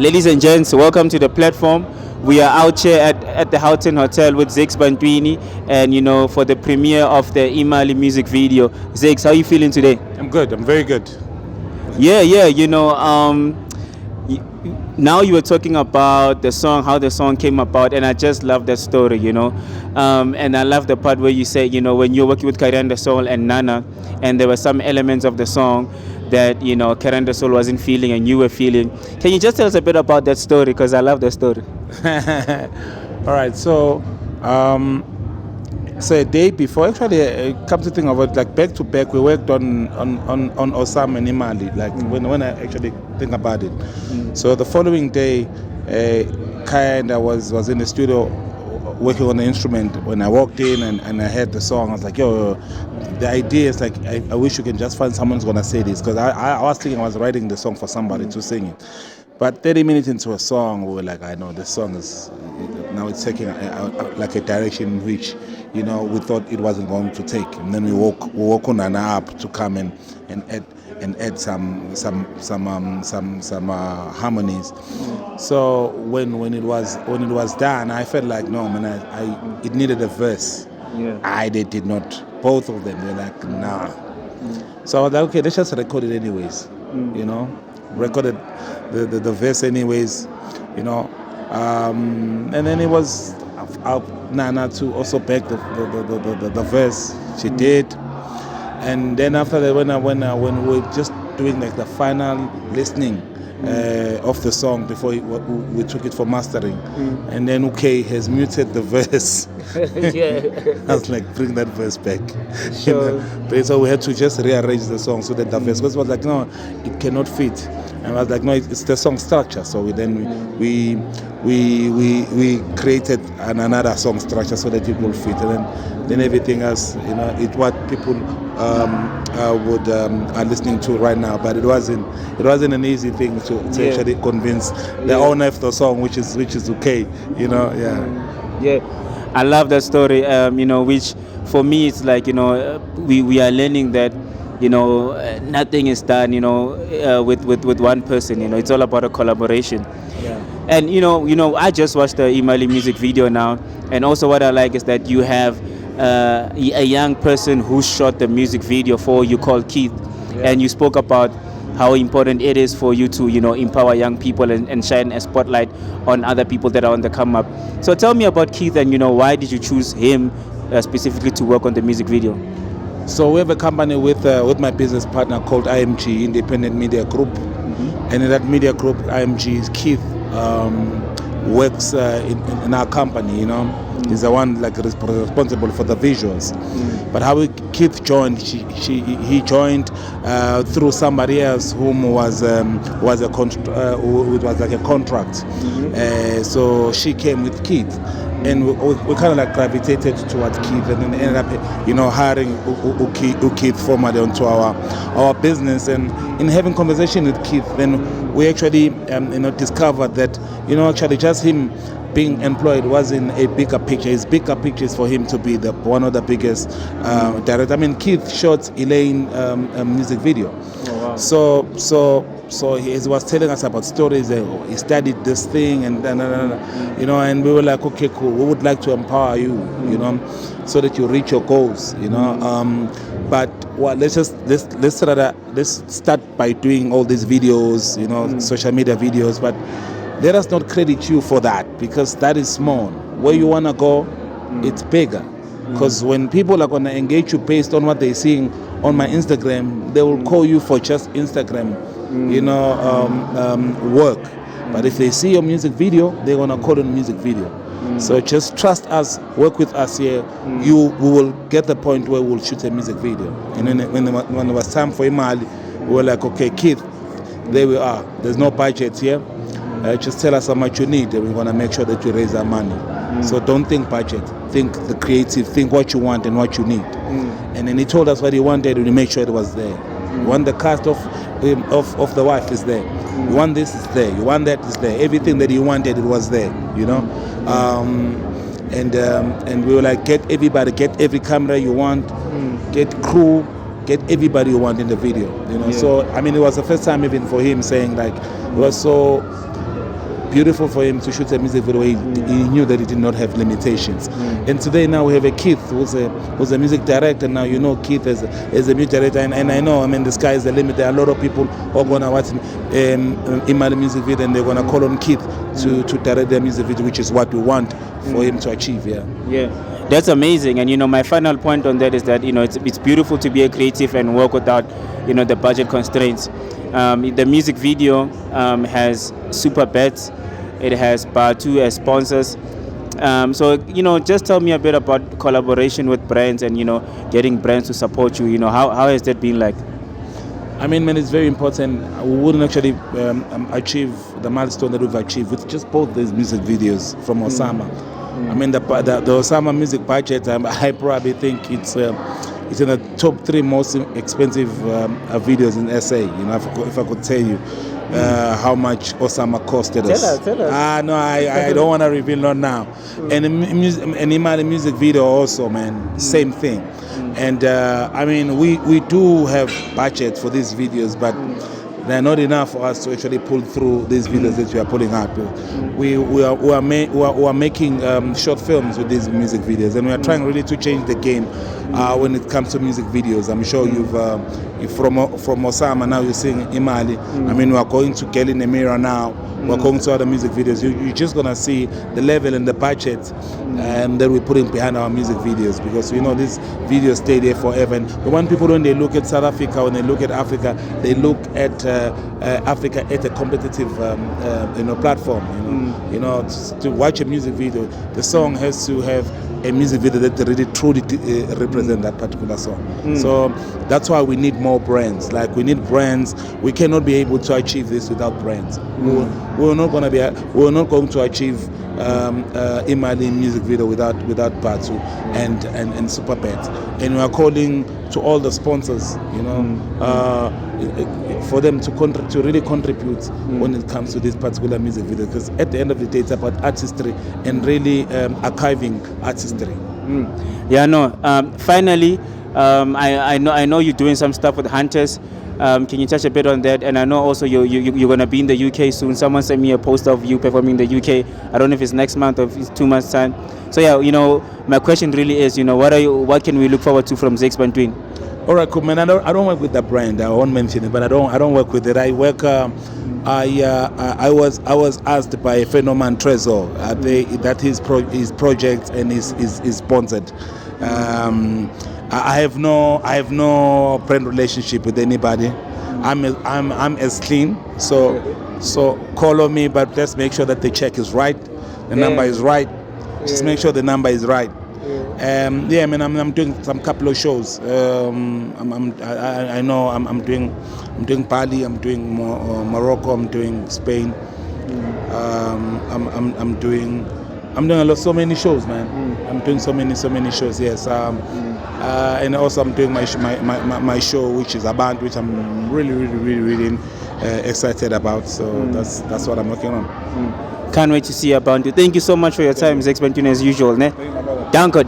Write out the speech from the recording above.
Ladies and gents, welcome to the platform. We are out here at the Houghton Hotel with Zakes Bantwini, and for the premiere of the iMali music video. Zakes, how are you feeling today? I'm good. I'm very good. Yeah. Now you were talking about the song, how the song came about, and I just love that story, and I love the part where you say, when you're working with Karyendasoul and Nana, and there were some elements of the song that, Karyendasoul wasn't feeling and you were feeling. Can you just tell us a bit about that story? Because I love that story. All right. So a day before, actually, come to think of it, like back to back, we worked on Osam and iMali. Like when I actually think about it. So the following day, Kayenda was in the studio working on the instrument. When I walked in and I heard the song, I was like, yo, the idea is like, I wish you can just find someone who's gonna say this, because I was thinking I was writing the song for somebody to sing it. But 30 minutes into a song, we were like, I know this song is now it's taking like a direction in which we thought it wasn't going to take. And then we woke on Nana up to come and add some harmonies. So when it was done, I felt like no man, it needed a verse. Yeah. I did not. Both of them were like nah. So I was like, okay, let's just record it anyways. Recorded the verse anyways. And then it was Nana to also back the verse. She did. And then after that, when we were just doing like the final listening of the song before we took it for mastering, and then has muted the verse. Yeah. I was like, bring that verse back. Sure. So we had to just rearrange the song so that the verse was like, no, it cannot fit. And I was like, no, it's the song structure. So we created another song structure so that it will fit, and then everything else, it's what people are listening to right now. But it wasn't an easy thing to actually convince the owner of the song, which is okay, Yeah. I love that story. Which for me it's like we are learning that nothing is done with one person. It's all about a collaboration. Yeah. And I just watched the iMali music video now, and also what I like is that you have a young person who shot the music video for you called Keith. Yeah. And you spoke about how important it is for you to empower young people and shine a spotlight on other people that are on the come up. So tell me about Keith, and why did you choose him specifically to work on the music video? So we have a company with my business partner called IMG, Independent Media Group. And in that media group, IMG, Keith works in our company. He's the one like responsible for the visuals. But how Keith joined, he joined through somebody else whom was like a contract. So she came with Keith. And we kind of like gravitated towards Keith, and then ended up, hiring Keith formally onto our business. And in having conversation with Keith, then we actually, discovered that, actually just him being employed wasn't a bigger picture. His bigger picture is for him to be one of the biggest directors. I mean, Keith shot Elaine music video. Oh, wow. So he was telling us about stories. He studied this thing, and and we were like, okay, cool. We would like to empower you, so that you reach your goals, But let's start by doing all these videos, social media videos. But let us not credit you for that, because that is small. Where you wanna go, it's bigger. Because when people are gonna engage you based on what they're seeing on my Instagram, they will call you for just Instagram, work. But if they see your music video, they're gonna call it a music video. So just trust us, work with us here. We will get the point where we'll shoot a music video. And then when it was time for iMali, we were like, okay, Keith, there we are. There's no budget here. Just tell us how much you need, and we're gonna make sure that you raise our money. So don't think budget, think the creative, think what you want and what you need. And then he told us what he wanted, and we made sure it was there. You want the cast of the wife is there. You want this is there. You want that is there. Everything that you wanted, it was there. And we were like, get everybody, get every camera you want, get crew, get everybody you want in the video. So I mean, it was the first time even for him saying like, it was so beautiful for him to shoot a music video. He knew that he did not have limitations. And today now we have a Keith who's a music director. Now you know Keith as a music director, and I know, I mean, the sky is the limit. There are a lot of people who are gonna watch iMali music video, and they're gonna call on Keith to direct their music video, which is what we want for him to achieve. Yeah, that's amazing. And my final point on that is that it's beautiful to be a creative and work without the budget constraints. The music video has super bets. It has Batu as sponsors. So just tell me a bit about collaboration with brands and getting brands to support you. How has that been like? I mean, man, it's very important. We wouldn't actually achieve the milestone that we've achieved with just both these music videos from Osama. I mean, the Osama music budget, I probably think it's in the top 3 most expensive videos in SA. If I could tell you how much Osama costed us. Tell us. No, I don't want to reveal, not now. And iMali music video also, man, same thing. And I mean, we do have budget for these videos, but they're not enough for us to actually pull through these videos that we are putting out. We are making short films with these music videos, and we are trying really to change the game when it comes to music videos. I'm sure you've from Osama now you're seeing iMali. I mean, we are going to Get in the Mirror now. We're going to other music videos. You're just gonna see the level and the budget that we're putting behind our music videos, because these videos stay there forever. And we want people, when they look at South Africa, when they look at Africa, they look at Africa at a competitive platform. To watch a music video, the song has to have a music video that really truly represent that particular song. So that's why we need more brands. Like, we need brands. We cannot be able to achieve this without brands. We're not going to achieve iMali music video without Batu and Super Bet. And we are calling to all the sponsors, for them to really contribute when it comes to this particular music video, because at the end of the day, it's about artistry and really archiving artistry. Finally, I know you're doing some stuff with Hunters. Can you touch a bit on that? And I know also you're going to be in the UK soon. Someone sent me a poster of you performing in the UK. I don't know if it's next month or if it's 2 months' time. So my question really is, what can we look forward to from Zakes Bantwini? All right, cool, man. I don't work with that brand. I won't mention it, but I don't work with it. I work. I was asked by Phenoman Trezor that his project and is sponsored. I have no brand relationship with anybody. I'm as clean. So call on me, but let's make sure that the check is right, the number is right. Just make sure the number is right. I'm doing some couple of shows. I know I'm doing Bali, I'm doing Morocco, I'm doing Spain. I'm doing so many shows, man. I'm doing so many shows. Yes. And also I'm doing my show, which is a band, which I'm really excited about. So that's what I'm working on. Can't wait to see you about it. Thank you so much for your time, Zakes Bantwini, as usual. Ne? Danke.